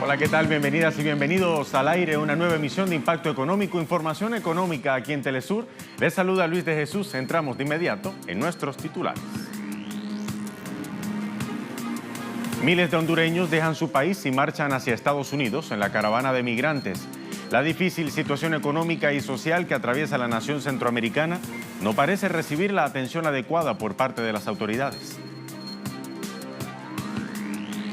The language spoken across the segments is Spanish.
Hola, ¿qué tal? Bienvenidas y bienvenidos al aire, una nueva emisión de Impacto Económico, información económica aquí en Telesur. Les saluda Luis de Jesús. Entramos de inmediato en nuestros titulares. Miles de hondureños dejan su país y marchan hacia Estados Unidos en la caravana de migrantes. La difícil situación económica y social que atraviesa la nación centroamericana no parece recibir la atención adecuada por parte de las autoridades.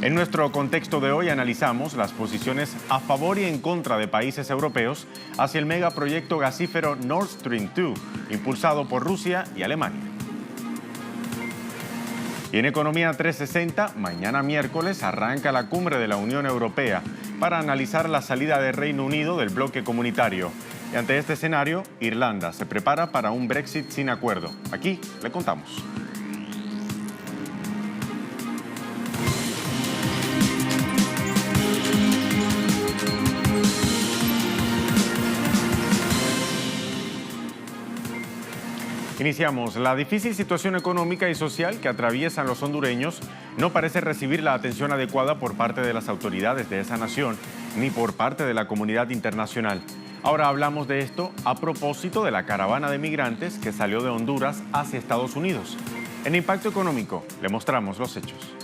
En nuestro contexto de hoy analizamos las posiciones a favor y en contra de países europeos hacia el megaproyecto gasífero Nord Stream 2, impulsado por Rusia y Alemania. Y en Economía 360, mañana miércoles arranca la cumbre de la Unión Europea para analizar la salida del Reino Unido del bloque comunitario. Y ante este escenario, Irlanda se prepara para un Brexit sin acuerdo. Aquí le contamos. Iniciamos. La difícil situación económica y social que atraviesan los hondureños no parece recibir la atención adecuada por parte de las autoridades de esa nación, ni por parte de la comunidad internacional. Ahora hablamos de esto a propósito de la caravana de migrantes que salió de Honduras hacia Estados Unidos. En Impacto Económico le mostramos los hechos.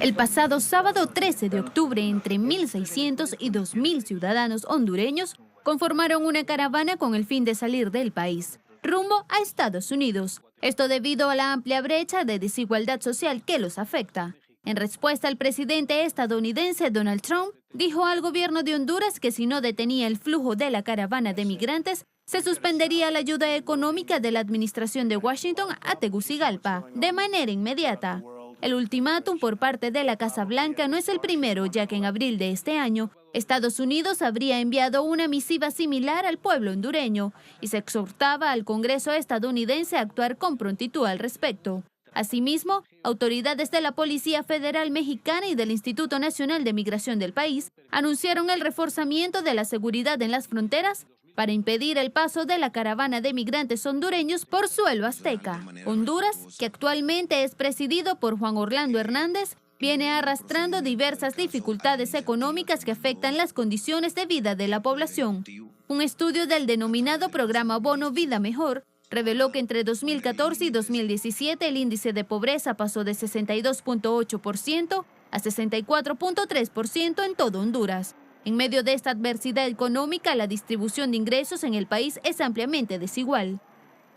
El pasado sábado 13 de octubre, entre 1.600 y 2.000 ciudadanos hondureños conformaron una caravana con el fin de salir del país, rumbo a Estados Unidos. Esto debido a la amplia brecha de desigualdad social que los afecta. En respuesta, el presidente estadounidense Donald Trump dijo al gobierno de Honduras que si no detenía el flujo de la caravana de migrantes, se suspendería la ayuda económica de la administración de Washington a Tegucigalpa de manera inmediata. El ultimátum por parte de la Casa Blanca no es el primero, ya que en abril de este año, Estados Unidos habría enviado una misiva similar al pueblo hondureño y se exhortaba al Congreso estadounidense a actuar con prontitud al respecto. Asimismo, autoridades de la Policía Federal Mexicana y del Instituto Nacional de Migración del país anunciaron el reforzamiento de la seguridad en las fronteras para impedir el paso de la caravana de migrantes hondureños por suelo azteca. Honduras, que actualmente es presidido por Juan Orlando Hernández, viene arrastrando diversas dificultades económicas que afectan las condiciones de vida de la población. Un estudio del denominado Programa Bono Vida Mejor reveló que entre 2014 y 2017 el índice de pobreza pasó de 62.8% a 64.3% en todo Honduras. En medio de esta adversidad económica, la distribución de ingresos en el país es ampliamente desigual.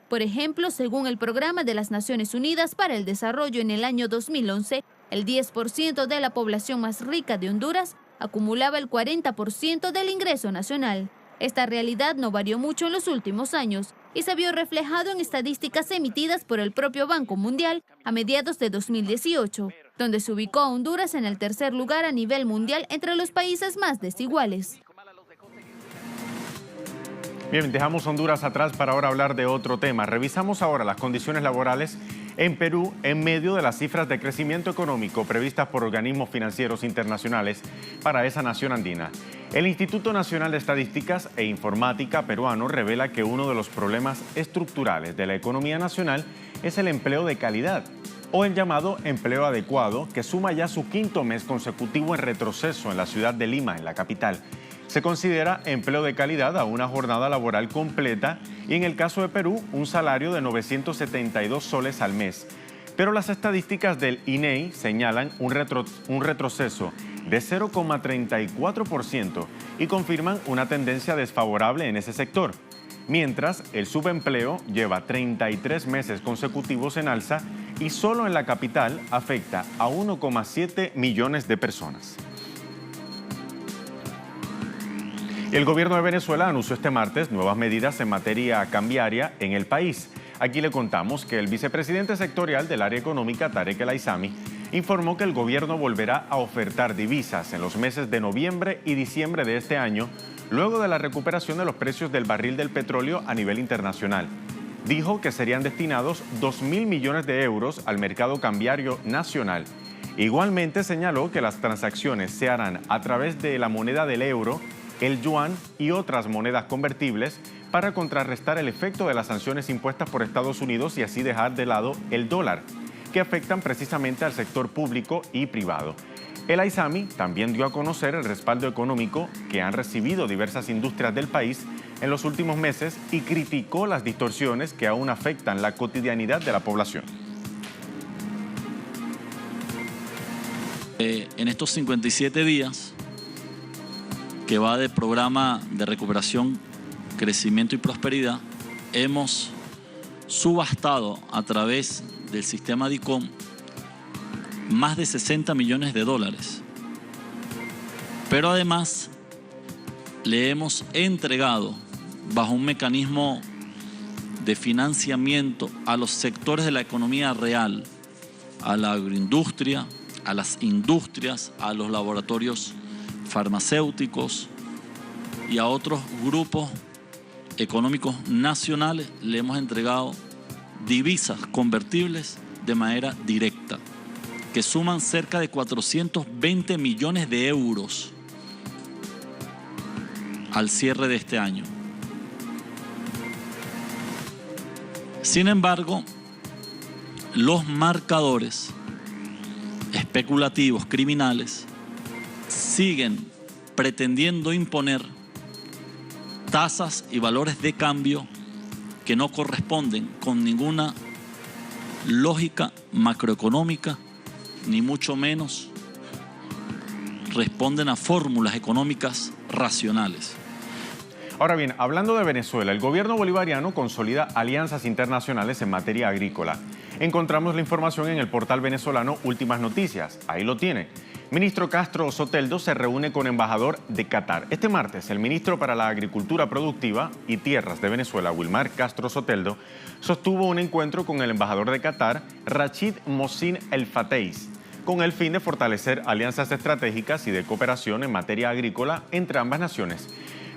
Por ejemplo, según el Programa de las Naciones Unidas para el Desarrollo en el año 2011, el 10% de la población más rica de Honduras acumulaba el 40% del ingreso nacional. Esta realidad no varió mucho en los últimos años y se vio reflejado en estadísticas emitidas por el propio Banco Mundial a mediados de 2018, donde se ubicó a Honduras en el tercer lugar a nivel mundial entre los países más desiguales. Bien, dejamos Honduras atrás para ahora hablar de otro tema. Revisamos ahora las condiciones laborales en Perú en medio de las cifras de crecimiento económico previstas por organismos financieros internacionales para esa nación andina. El Instituto Nacional de Estadísticas e Informática peruano revela que uno de los problemas estructurales de la economía nacional es el empleo de calidad, o el llamado empleo adecuado, que suma ya su quinto mes consecutivo en retroceso en la ciudad de Lima, en la capital. Se considera empleo de calidad a una jornada laboral completa y en el caso de Perú, un salario de 972 soles al mes. Pero las estadísticas del INEI señalan un retroceso de 0,34% y confirman una tendencia desfavorable en ese sector. Mientras, el subempleo lleva 33 meses consecutivos en alza y solo en la capital afecta a 1,7 millones de personas. El gobierno de Venezuela anunció este martes nuevas medidas en materia cambiaria en el país. Aquí le contamos que el vicepresidente sectorial del área económica, Tarek El Aizami, informó que el gobierno volverá a ofertar divisas en los meses de noviembre y diciembre de este año, luego de la recuperación de los precios del barril del petróleo a nivel internacional. Dijo que serían destinados 2.000 millones de euros al mercado cambiario nacional. Igualmente señaló que las transacciones se harán a través de la moneda del euro, el yuan y otras monedas convertibles para contrarrestar el efecto de las sanciones impuestas por Estados Unidos y así dejar de lado el dólar, que afectan precisamente al sector público y privado. El AISAMI también dio a conocer el respaldo económico que han recibido diversas industrias del país en los últimos meses y criticó las distorsiones que aún afectan la cotidianidad de la población. En estos 57 días que va del programa de recuperación, crecimiento y prosperidad, hemos subastado a través del sistema DICOM más de 60 millones de dólares. Pero además le hemos entregado bajo un mecanismo de financiamiento a los sectores de la economía real, a la agroindustria, a las industrias, a los laboratorios farmacéuticos y a otros grupos económicos nacionales, le hemos entregado divisas convertibles de manera directa, que suman cerca de 420 millones de euros al cierre de este año. Sin embargo, los marcadores especulativos, criminales, siguen pretendiendo imponer tasas y valores de cambio que no corresponden con ninguna lógica macroeconómica, ni mucho menos responden a fórmulas económicas racionales. Ahora bien, hablando de Venezuela, el gobierno bolivariano consolida alianzas internacionales en materia agrícola. Encontramos la información en el portal venezolano Últimas Noticias. Ahí lo tiene. Ministro Castro Soteldo se reúne con embajador de Qatar. Este martes, el ministro para la Agricultura Productiva y Tierras de Venezuela, Wilmar Castro Soteldo, sostuvo un encuentro con el embajador de Qatar, Rachid Mohsin El Fateiz, con el fin de fortalecer alianzas estratégicas y de cooperación en materia agrícola entre ambas naciones.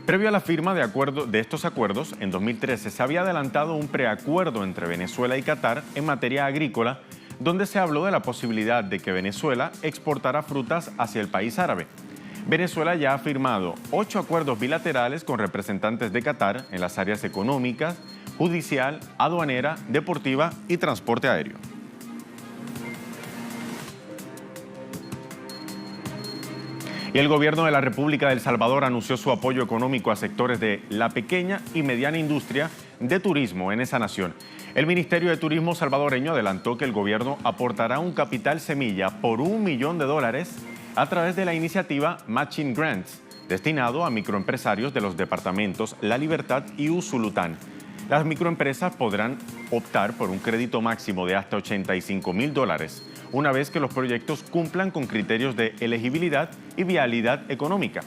Previo a la firma de estos acuerdos, en 2013 se había adelantado un preacuerdo entre Venezuela y Qatar en materia agrícola, donde se habló de la posibilidad de que Venezuela exportara frutas hacia el país árabe. Venezuela ya ha firmado 8 acuerdos bilaterales con representantes de Qatar en las áreas económicas, judicial, aduanera, deportiva y transporte aéreo. Y el gobierno de la República de El Salvador anunció su apoyo económico a sectores de la pequeña y mediana industria de turismo en esa nación. El Ministerio de Turismo salvadoreño adelantó que el gobierno aportará un capital semilla por $1 millón a través de la iniciativa Matching Grants, destinado a microempresarios de los departamentos La Libertad y Usulután. Las microempresas podrán optar por un crédito máximo de hasta $85.000 una vez que los proyectos cumplan con criterios de elegibilidad y viabilidad económica.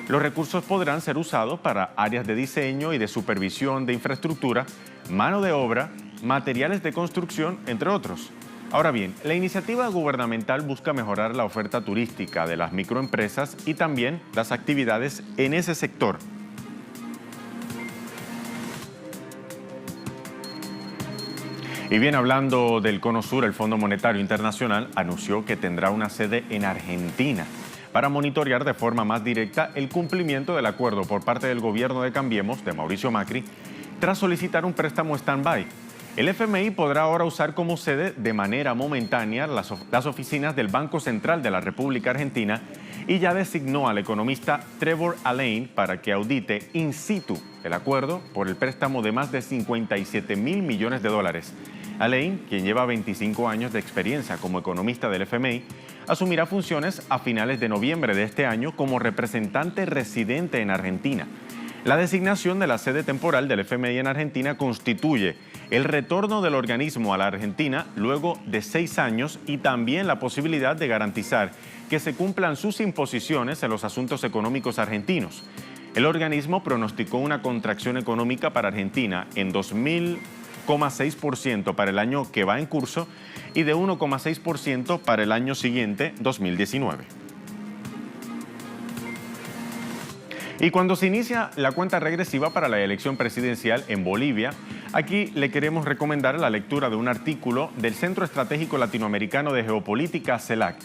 Los recursos podrán ser usados para áreas de diseño y de supervisión de infraestructura, mano de obra, materiales de construcción, entre otros. Ahora bien, la iniciativa gubernamental busca mejorar la oferta turística de las microempresas y también las actividades en ese sector. Y bien, hablando del Cono Sur, el Fondo Monetario Internacional anunció que tendrá una sede en Argentina para monitorear de forma más directa el cumplimiento del acuerdo por parte del gobierno de Cambiemos, de Mauricio Macri, tras solicitar un préstamo stand-by. El FMI podrá ahora usar como sede de manera momentánea las oficinas del Banco Central de la República Argentina y ya designó al economista Trevor Alain para que audite in situ el acuerdo por el préstamo de más de $57.000 millones. Alain, quien lleva 25 años de experiencia como economista del FMI, asumirá funciones a finales de noviembre de este año como representante residente en Argentina. La designación de la sede temporal del FMI en Argentina constituye el retorno del organismo a la Argentina luego de 6 años y también la posibilidad de garantizar que se cumplan sus imposiciones en los asuntos económicos argentinos. El organismo pronosticó una contracción económica para Argentina en 2,6% para el año que va en curso y de 1,6% para el año siguiente, 2019. Y cuando se inicia la cuenta regresiva para la elección presidencial en Bolivia, aquí le queremos recomendar la lectura de un artículo del Centro Estratégico Latinoamericano de Geopolítica, CELAC.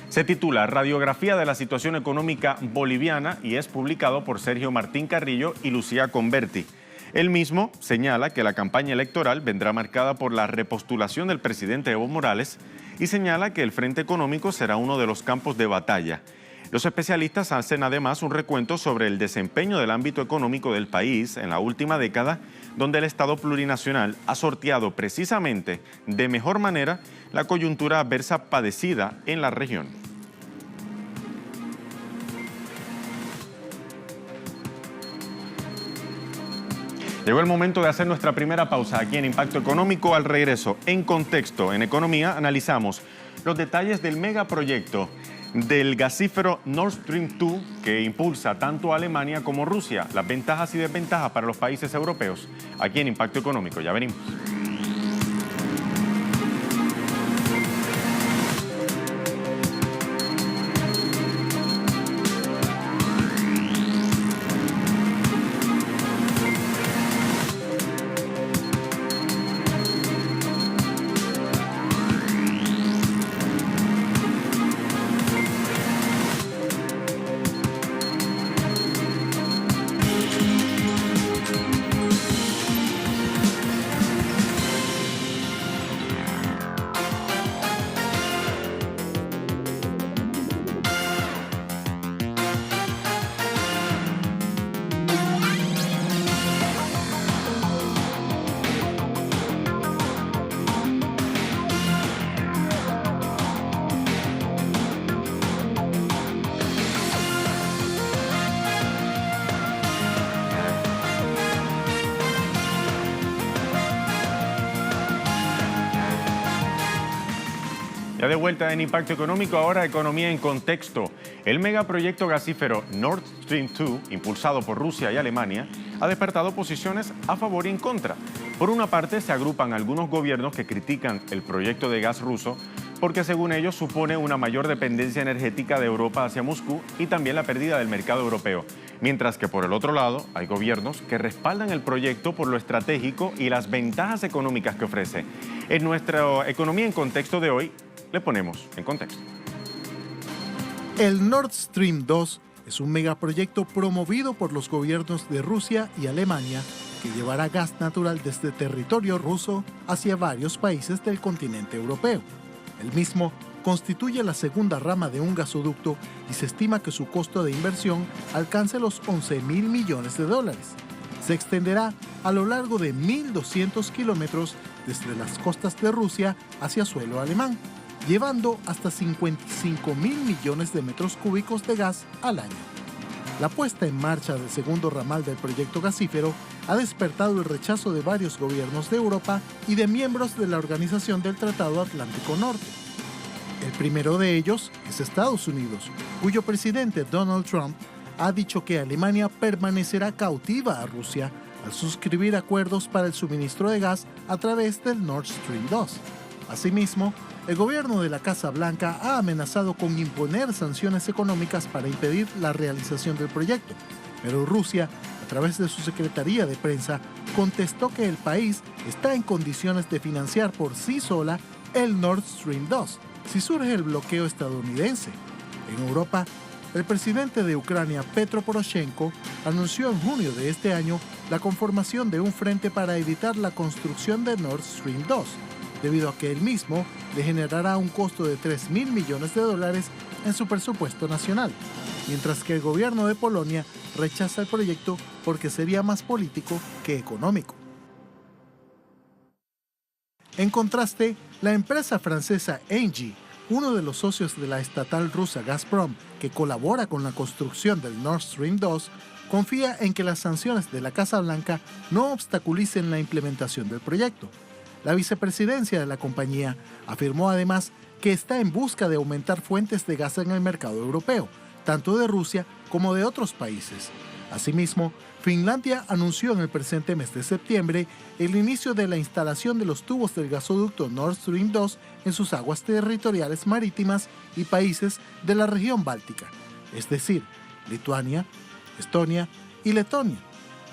Se titula Radiografía de la situación económica boliviana y es publicado por Sergio Martín Carrillo y Lucía Converti. Él mismo señala que la campaña electoral vendrá marcada por la repostulación del presidente Evo Morales y señala que el frente económico será uno de los campos de batalla. Los especialistas hacen además un recuento sobre el desempeño del ámbito económico del país en la última década, donde el Estado plurinacional ha sorteado precisamente de mejor manera la coyuntura adversa padecida en la región. Llegó el momento de hacer nuestra primera pausa aquí en Impacto Económico. Al regreso, en Contexto en Economía, analizamos los detalles del megaproyecto del gasífero Nord Stream 2 que impulsa tanto a Alemania como Rusia, las ventajas y desventajas para los países europeos. Aquí en Impacto Económico, ya venimos. Ya de vuelta en Impacto Económico, ahora Economía en Contexto. El megaproyecto gasífero Nord Stream 2, impulsado por Rusia y Alemania, ha despertado posiciones a favor y en contra. Por una parte, se agrupan algunos gobiernos que critican el proyecto de gas ruso porque, según ellos, supone una mayor dependencia energética de Europa hacia Moscú y también la pérdida del mercado europeo. Mientras que, por el otro lado, hay gobiernos que respaldan el proyecto por lo estratégico y las ventajas económicas que ofrece. En nuestra Economía en Contexto de hoy, le ponemos en contexto. El Nord Stream 2 es un megaproyecto promovido por los gobiernos de Rusia y Alemania que llevará gas natural desde territorio ruso hacia varios países del continente europeo. El mismo constituye la segunda rama de un gasoducto y se estima que su costo de inversión alcance los 11.000 millones de dólares. Se extenderá a lo largo de 1.200 kilómetros desde las costas de Rusia hacia suelo alemán, llevando hasta 55.000 millones de metros cúbicos de gas al año. La puesta en marcha del segundo ramal del proyecto gasífero ha despertado el rechazo de varios gobiernos de Europa y de miembros de la Organización del Tratado Atlántico Norte. El primero de ellos es Estados Unidos, cuyo presidente Donald Trump ha dicho que Alemania permanecerá cautiva a Rusia al suscribir acuerdos para el suministro de gas a través del Nord Stream 2. Asimismo, el gobierno de la Casa Blanca ha amenazado con imponer sanciones económicas para impedir la realización del proyecto, pero Rusia, a través de su Secretaría de Prensa, contestó que el país está en condiciones de financiar por sí sola el Nord Stream 2, si surge el bloqueo estadounidense. En Europa, el presidente de Ucrania, Petro Poroshenko, anunció en junio de este año la conformación de un frente para evitar la construcción de Nord Stream 2, debido a que el mismo le generará un costo de 3.000 millones de dólares en su presupuesto nacional, mientras que el gobierno de Polonia rechaza el proyecto porque sería más político que económico. En contraste, la empresa francesa Engie, uno de los socios de la estatal rusa Gazprom, que colabora con la construcción del Nord Stream 2, confía en que las sanciones de la Casa Blanca no obstaculicen la implementación del proyecto. La vicepresidencia de la compañía afirmó además que está en busca de aumentar fuentes de gas en el mercado europeo, tanto de Rusia como de otros países. Asimismo, Finlandia anunció en el presente mes de septiembre el inicio de la instalación de los tubos del gasoducto Nord Stream 2 en sus aguas territoriales marítimas y países de la región báltica, es decir, Lituania, Estonia y Letonia.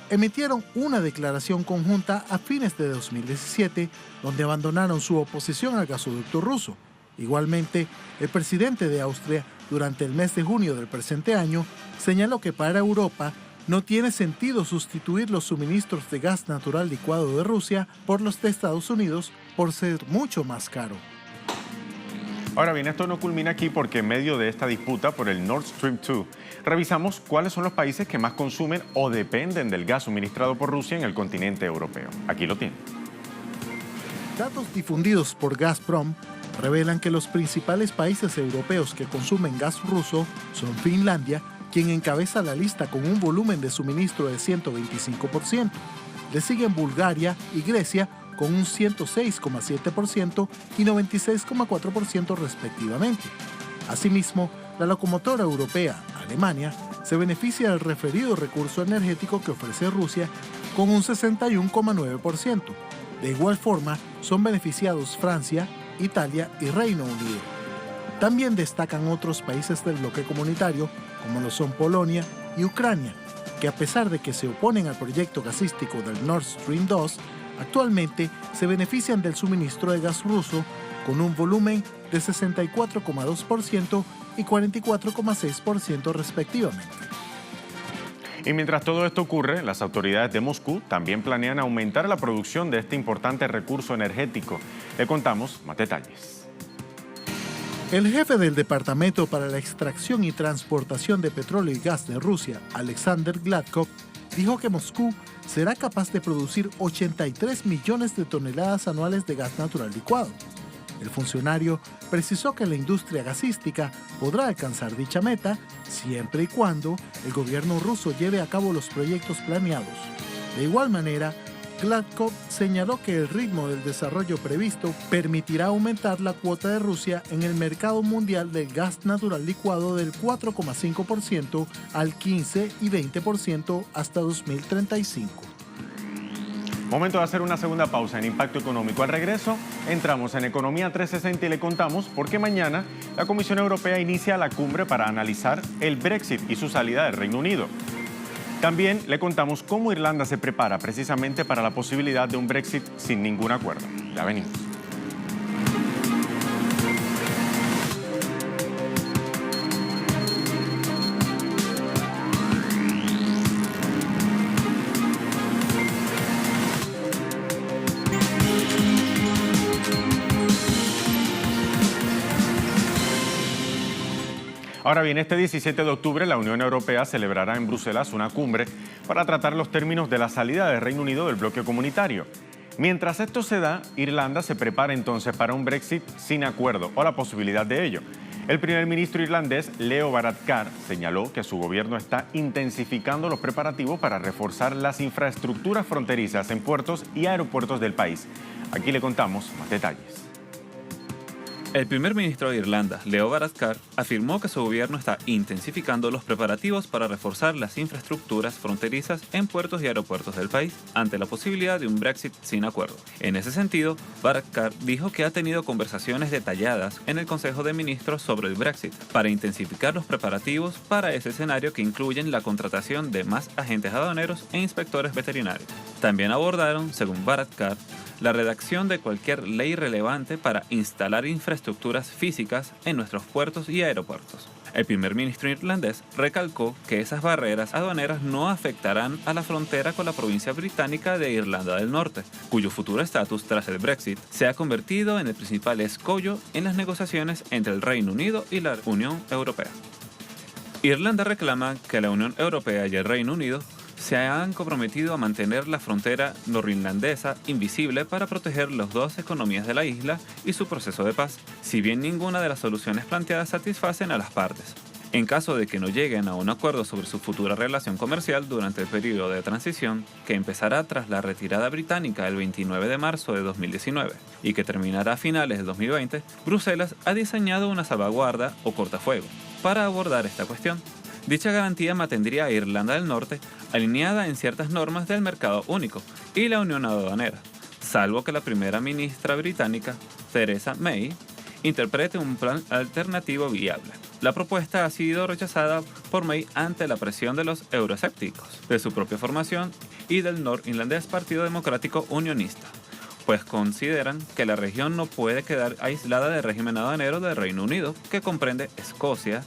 Emitieron una declaración conjunta a fines de 2017, donde abandonaron su oposición al gasoducto ruso. Igualmente, el presidente de Austria, durante el mes de junio del presente año, señaló que para Europa no tiene sentido sustituir los suministros de gas natural licuado de Rusia por los de Estados Unidos por ser mucho más caro. Ahora bien, esto no culmina aquí porque en medio de esta disputa por el Nord Stream 2, revisamos cuáles son los países que más consumen o dependen del gas suministrado por Rusia en el continente europeo. Aquí lo tienen. Datos difundidos por Gazprom revelan que los principales países europeos que consumen gas ruso son Finlandia, quien encabeza la lista con un volumen de suministro de 125%. Le siguen Bulgaria y Grecia con un 106,7% y 96,4% respectivamente. Asimismo, la locomotora europea, Alemania, se beneficia del referido recurso energético que ofrece Rusia con un 61,9%. De igual forma, son beneficiados Francia, Italia y Reino Unido. También destacan otros países del bloque comunitario, como lo son Polonia y Ucrania, que a pesar de que se oponen al proyecto gasístico del Nord Stream 2, actualmente se benefician del suministro de gas ruso con un volumen de 64,2% y 44,6% respectivamente. Y mientras todo esto ocurre, las autoridades de Moscú también planean aumentar la producción de este importante recurso energético. Le contamos más detalles. El jefe del Departamento para la Extracción y Transportación de Petróleo y Gas de Rusia, Alexander Gladkov, dijo que Moscú será capaz de producir 83 millones de toneladas anuales de gas natural licuado. El funcionario precisó que la industria gasística podrá alcanzar dicha meta siempre y cuando el gobierno ruso lleve a cabo los proyectos planeados. De igual manera, Gladkov señaló que el ritmo del desarrollo previsto permitirá aumentar la cuota de Rusia en el mercado mundial del gas natural licuado del 4,5% al 15 y 20% hasta 2035. Momento de hacer una segunda pausa en Impacto Económico. Al regreso, entramos en Economía 360 y le contamos por qué mañana la Comisión Europea inicia la cumbre para analizar el Brexit y su salida del Reino Unido. También le contamos cómo Irlanda se prepara precisamente para la posibilidad de un Brexit sin ningún acuerdo. Ya venimos. Ahora bien, este 17 de octubre la Unión Europea celebrará en Bruselas una cumbre para tratar los términos de la salida del Reino Unido del bloque comunitario. Mientras esto se da, Irlanda se prepara entonces para un Brexit sin acuerdo o la posibilidad de ello. El primer ministro irlandés, Leo Varadkar, señaló que su gobierno está intensificando los preparativos para reforzar las infraestructuras fronterizas en puertos y aeropuertos del país. Aquí le contamos más detalles. El primer ministro de Irlanda, Leo Varadkar, afirmó que su gobierno está intensificando los preparativos para reforzar las infraestructuras fronterizas en puertos y aeropuertos del país ante la posibilidad de un Brexit sin acuerdo. En ese sentido, Varadkar dijo que ha tenido conversaciones detalladas en el Consejo de Ministros sobre el Brexit para intensificar los preparativos para ese escenario que incluyen la contratación de más agentes aduaneros e inspectores veterinarios. También abordaron, según Varadkar, la redacción de cualquier ley relevante para instalar infraestructuras físicas en nuestros puertos y aeropuertos. El primer ministro irlandés recalcó que esas barreras aduaneras no afectarán a la frontera con la provincia británica de Irlanda del Norte, cuyo futuro estatus tras el Brexit se ha convertido en el principal escollo en las negociaciones entre el Reino Unido y la Unión Europea. Irlanda reclama que la Unión Europea y el Reino Unido se han comprometido a mantener la frontera norirlandesa invisible para proteger las dos economías de la isla y su proceso de paz, si bien ninguna de las soluciones planteadas satisfacen a las partes. En caso de que no lleguen a un acuerdo sobre su futura relación comercial durante el periodo de transición, que empezará tras la retirada británica el 29 de marzo de 2019 y que terminará a finales de 2020, Bruselas ha diseñado una salvaguarda o cortafuego para abordar esta cuestión. Dicha garantía mantendría a Irlanda del Norte alineada en ciertas normas del mercado único y la unión aduanera, salvo que la primera ministra británica, Theresa May, interprete un plan alternativo viable. La propuesta ha sido rechazada por May ante la presión de los euroescépticos, de su propia formación y del norirlandés Partido Democrático Unionista, pues consideran que la región no puede quedar aislada del régimen aduanero del Reino Unido, que comprende Escocia,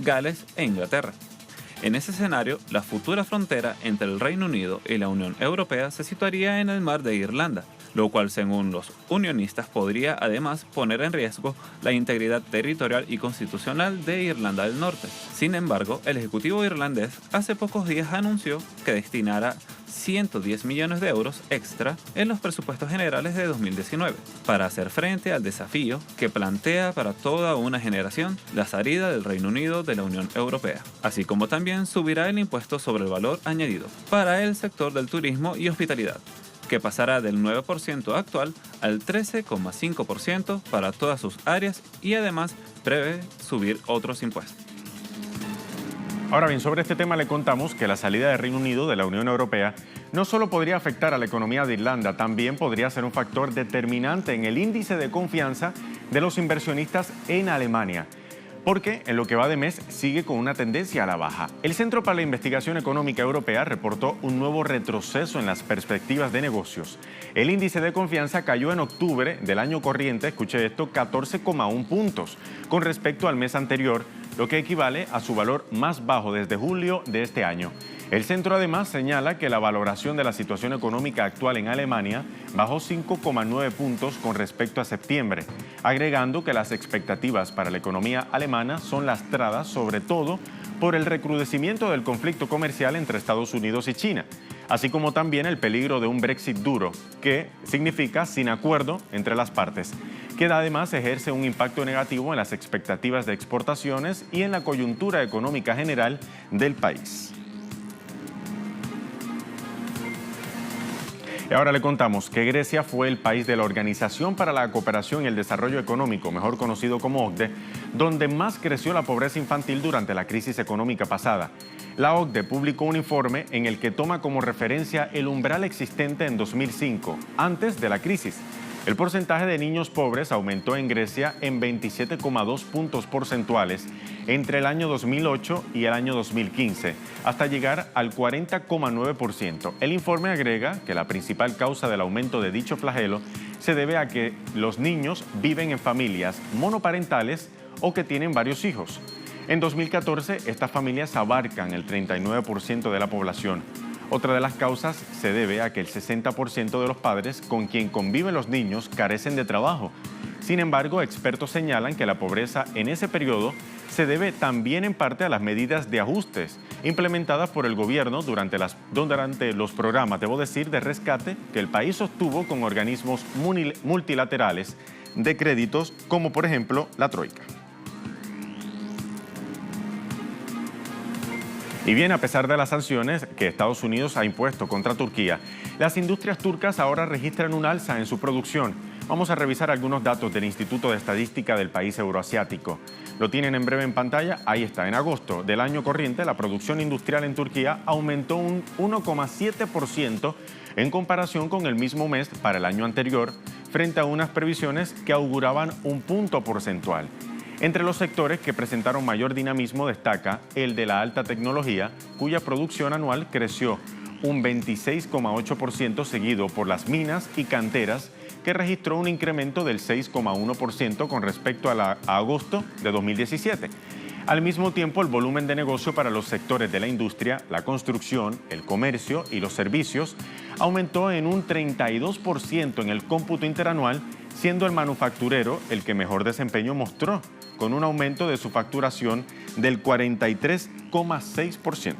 Gales e Inglaterra. En ese escenario, la futura frontera entre el Reino Unido y la Unión Europea se situaría en el mar de Irlanda, lo cual, según los unionistas, podría además poner en riesgo la integridad territorial y constitucional de Irlanda del Norte. Sin embargo, el Ejecutivo irlandés hace pocos días anunció que destinará 110 millones de euros extra en los presupuestos generales de 2019 para hacer frente al desafío que plantea para toda una generación la salida del Reino Unido de la Unión Europea, así como también subirá el impuesto sobre el valor añadido para el sector del turismo y hospitalidad, que pasará del 9% actual al 13,5% para todas sus áreas y además prevé subir otros impuestos. Ahora bien, sobre este tema le contamos que la salida del Reino Unido de la Unión Europea no solo podría afectar a la economía de Irlanda, también podría ser un factor determinante en el índice de confianza de los inversionistas en Alemania, porque en lo que va de mes sigue con una tendencia a la baja. El Centro para la Investigación Económica Europea reportó un nuevo retroceso en las perspectivas de negocios. El índice de confianza cayó en octubre del año corriente, escuche esto, 14,1 puntos con respecto al mes anterior, lo que equivale a su valor más bajo desde julio de este año. El centro además señala que la valoración de la situación económica actual en Alemania bajó 5,9 puntos con respecto a septiembre, agregando que las expectativas para la economía alemana son lastradas sobre todo por el recrudecimiento del conflicto comercial entre Estados Unidos y China, así como también el peligro de un Brexit duro, que significa sin acuerdo entre las partes, que además ejerce un impacto negativo en las expectativas de exportaciones y en la coyuntura económica general del país. Y ahora le contamos que Grecia fue el país de la Organización para la Cooperación y el Desarrollo Económico, mejor conocido como OCDE, donde más creció la pobreza infantil durante la crisis económica pasada. La OCDE publicó un informe en el que toma como referencia el umbral existente en 2005, antes de la crisis. El porcentaje de niños pobres aumentó en Grecia en 27,2 puntos porcentuales entre el año 2008 y el año 2015, hasta llegar al 40,9%. El informe agrega que la principal causa del aumento de dicho flagelo se debe a que los niños viven en familias monoparentales o que tienen varios hijos. En 2014, estas familias abarcan el 39% de la población. Otra de las causas se debe a que el 60% de los padres con quien conviven los niños carecen de trabajo. Sin embargo, expertos señalan que la pobreza en ese periodo se debe también en parte a las medidas de ajustes implementadas por el gobierno durante los programas, de rescate que el país sostuvo con organismos multilaterales de créditos, como por ejemplo la Troika. Y bien, a pesar de las sanciones que Estados Unidos ha impuesto contra Turquía, las industrias turcas ahora registran un alza en su producción. Vamos a revisar algunos datos del Instituto de Estadística del país euroasiático. Lo tienen en breve en pantalla, ahí está. En agosto del año corriente, la producción industrial en Turquía aumentó un 1,7% en comparación con el mismo mes para el año anterior, frente a unas previsiones que auguraban un punto porcentual. Entre los sectores que presentaron mayor dinamismo destaca el de la alta tecnología, cuya producción anual creció un 26,8%, seguido por las minas y canteras, que registró un incremento del 6,1% con respecto a agosto de 2017. Al mismo tiempo, el volumen de negocio para los sectores de la industria, la construcción, el comercio y los servicios aumentó en un 32% en el cómputo interanual, siendo el manufacturero el que mejor desempeño mostró, con un aumento de su facturación del 43,6%.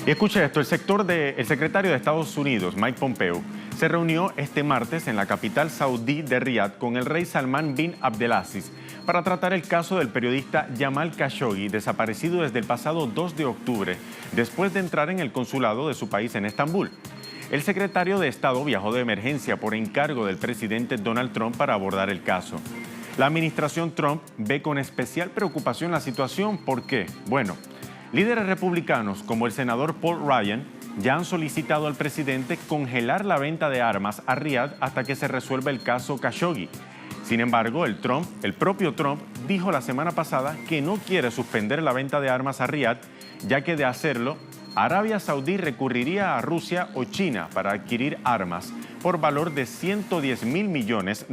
Y escuche esto, el secretario de Estados Unidos, Mike Pompeo, se reunió este martes en la capital saudí de Riad con el rey Salman bin Abdelaziz para tratar el caso del periodista Jamal Khashoggi, desaparecido desde el pasado 2 de octubre, después de entrar en el consulado de su país en Estambul. El secretario de Estado viajó de emergencia por encargo del presidente Donald Trump para abordar el caso. La administración Trump ve con especial preocupación la situación. ¿Por qué? Bueno, líderes republicanos como el senador Paul Ryan ya han solicitado al presidente congelar la venta de armas a Riad hasta que se resuelva el caso Khashoggi. Sin embargo, el propio Trump dijo la semana pasada que no quiere suspender la venta de armas a Riad, ya que de hacerlo, Arabia Saudí recurriría a Rusia o China para adquirir armas por valor de $110.000 millones.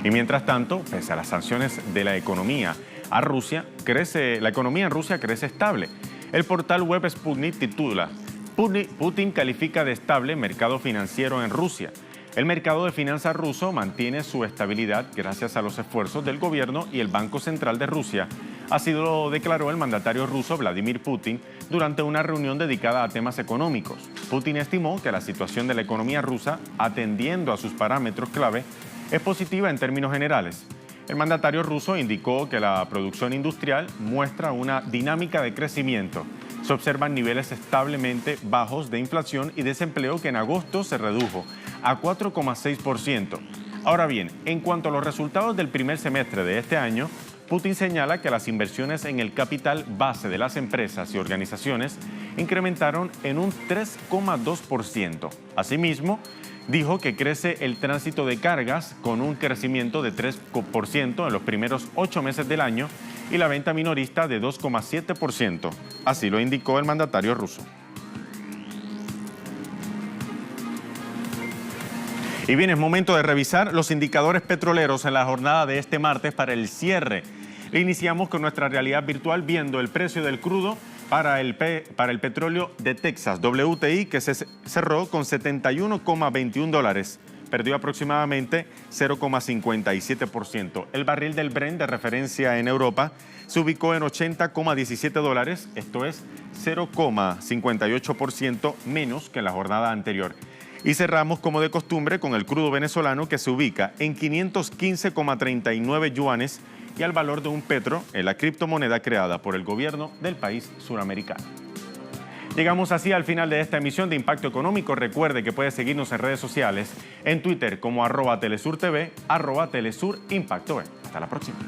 Y mientras tanto, pese a las sanciones de la economía a Rusia, la economía en Rusia crece estable. El portal web Sputnik titula: Putin califica de estable mercado financiero en Rusia. El mercado de finanzas ruso mantiene su estabilidad gracias a los esfuerzos del gobierno y el Banco Central de Rusia. Así lo declaró el mandatario ruso Vladimir Putin durante una reunión dedicada a temas económicos. Putin estimó que la situación de la economía rusa, atendiendo a sus parámetros clave, es positiva en términos generales. El mandatario ruso indicó que la producción industrial muestra una dinámica de crecimiento. Se observan niveles establemente bajos de inflación y desempleo que en agosto se redujo a 4,6%. Ahora bien, en cuanto a los resultados del primer semestre de este año, Putin señala que las inversiones en el capital base de las empresas y organizaciones incrementaron en un 3,2%. Asimismo, dijo que crece el tránsito de cargas con un crecimiento de 3% en los primeros 8 meses del año y la venta minorista de 2,7%. Así lo indicó el mandatario ruso. Y bien, es momento de revisar los indicadores petroleros en la jornada de este martes para el cierre. Iniciamos con nuestra realidad virtual viendo el precio del crudo para el petróleo de Texas, WTI, que se cerró con $71,21. Perdió aproximadamente 0,57%. El barril del Brent de referencia en Europa se ubicó en $80,17, esto es 0,58% menos que en la jornada anterior. Y cerramos como de costumbre con el crudo venezolano que se ubica en 515,39 yuanes y al valor de un petro en la criptomoneda creada por el gobierno del país suramericano. Llegamos así al final de esta emisión de Impacto Económico. Recuerde que puede seguirnos en redes sociales, en Twitter como @TelesurTV, @TelesurImpacto. Hasta la próxima.